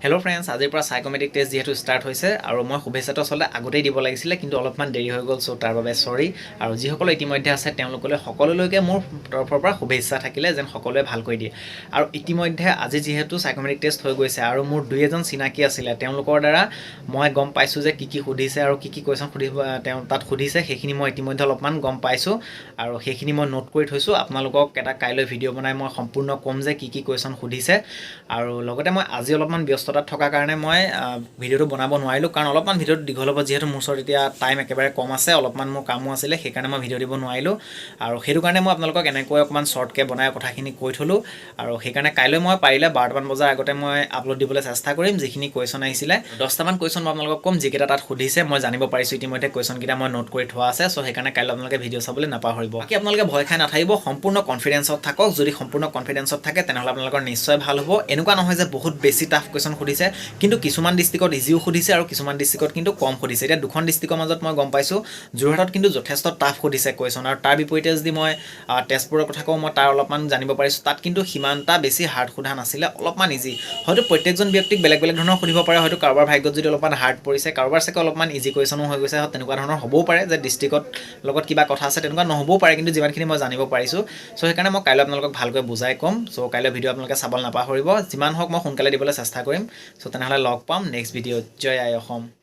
Hello' friends, আজিৰ পৰা সাইকোমেট্ৰিক test যিহেতু ষ্টাৰ্ট হৈছে আৰু মই শুভেচ্ছাটো আচলতে আগতেই দিব লাগিছিলে, কিন্তু অলপমান দেৰি হৈ গ'ল, চ' তাৰ বাবে চৰি। আৰু যিসকলে ইতিমধ্যে আছে তেওঁলোকলৈ সকলোলৈকে মোৰ তৰফৰ পৰা শুভেচ্ছা থাকিলে যেন সকলোৱে ভালকৈ দিয়ে। আৰু ইতিমধ্যে আজি যিহেতু সাইকোমেট্ৰিক টেষ্ট হৈ গৈছে আৰু মোৰ দুই এজন চিনাকি আছিলে, তেওঁলোকৰ দ্বাৰা মই গম পাইছোঁ যে কি সুধিছে আৰু কি কুৱেশ্যন সুধিব তেওঁ তাত সুধিছে, সেইখিনি মই ইতিমধ্যে অলপমান গম পাইছোঁ আৰু সেইখিনি মই নোট কৰি থৈছোঁ। আপোনালোকক এটা কাইলৈ ভিডিঅ' বনাই মই সম্পূৰ্ণ ক'ম যে কি কুৱেশ্যন সুধিছে। আৰু লগতে মই আজি অলপমান ব্যস্ততাত থকাৰ কাৰণে মই ভিডিঅ'টো বনাব নোৱাৰিলোঁ, কাৰণ অলপমান ভিডিঅ'টো দীঘল হ'ব, যিহেতু মোৰ ওচৰত এতিয়া টাইম একেবাৰে কম আছে, অলপমান মোৰ কামো আছিলে, সেইকাৰণে মই ভিডিঅ' দিব নোৱাৰিলোঁ। আৰু সেইটো কাৰণে মই আপোনালোকক এনেকৈ অকণমান শ্বৰ্টকৈ বনাই কথাখিনি কৈ থ'লোঁ। আৰু সেইকাৰণে কাইলৈ মই পাৰিলে 12টামান বজাৰ আগতে মই আপলোড দিবলৈ চেষ্টা কৰিম। যিখিনি কুৱেশ্যন আহিছিলে 10টামান কুৱেশ্যন মই আপোনালোকক ক'ম, যিকেইটা তাত সুধিছে মই জানিব পাৰিছোঁ ইতিমধ্যে কুৱেশ্যনকেইটা মই নোট কৰি থোৱা আছে। চ' সেইকাৰণে কাইলৈ আপোনালোকে ভিডিঅ' চাবলৈ নাপাহৰিব। বাকী আপোনালোকে ভয় খাই নাথাকিব, সম্পূৰ্ণ কনফিডেঞ্চত থাকক। যদি সম্পূৰ্ণ কনফিডেঞ্চত থাকে তেনেহ'লে আপোনালোকৰ নিশ্চয় ভাল হ'ব। এনেকুৱা নহয় যে বহুত বেছি টাফ কুৱেশ্যন সুধিছে, কিন্তু কিছুমান ডিষ্ট্ৰিক্টত ইজিও সুধিছে আৰু কিছুমান ডিষ্ট্ৰিক্টত কিন্তু কম সুধিছে। এতিয়া দুখন ডিষ্ট্ৰিক্টৰ মাজত মই গম পাইছোঁ যোৰহাটত কিন্তু যথেষ্ট টাফ সুধিছে কুৱেশ্যন, আৰু তাৰ বিপৰীতে যদি মই তেজপুৰৰ কথা কওঁ, মই তাৰ অলপমান জানিব পাৰিছোঁ তাত কিন্তু সিমানটা বেছি হাৰ্ড সোধা নাছিলে, অলপমান ইজি। হয়তো প্ৰত্যেকজন ব্যক্তিক বেলেগ বেলেগ ধৰণৰ সুধিব পাৰে, হয়তো কাৰোবাৰ ভাগ্যত যদি অলপমান হাৰ্ড পৰিছে, কাৰোবাৰ চাগে অলপমান ইজি কুৱেশ্যনো হৈ গৈছে, তেনেকুৱা ধৰণৰ হ'বও পাৰে যে ডিষ্ট্ৰিক্টত লগত কিবা কথা আছে, তেনেকুৱা নহ'বও পাৰে, কিন্তু যিমানখিনি মই জানিব পাৰিছোঁ। চ' সেইকাৰণে মই কাইলৈ আপোনালোকক ভালকৈ বুজাই ক'ম। চ' কাইলৈ ভিডিঅ' আপোনালোকে চাবলৈ নাপাহৰিব। যিমান হওক মই সোনকালে দিবলৈ চেষ্টা কৰিম। চ' তেনেহ'লে লগ পাম নেক্সট ভিডিঅ'ত। জয় আই অসম।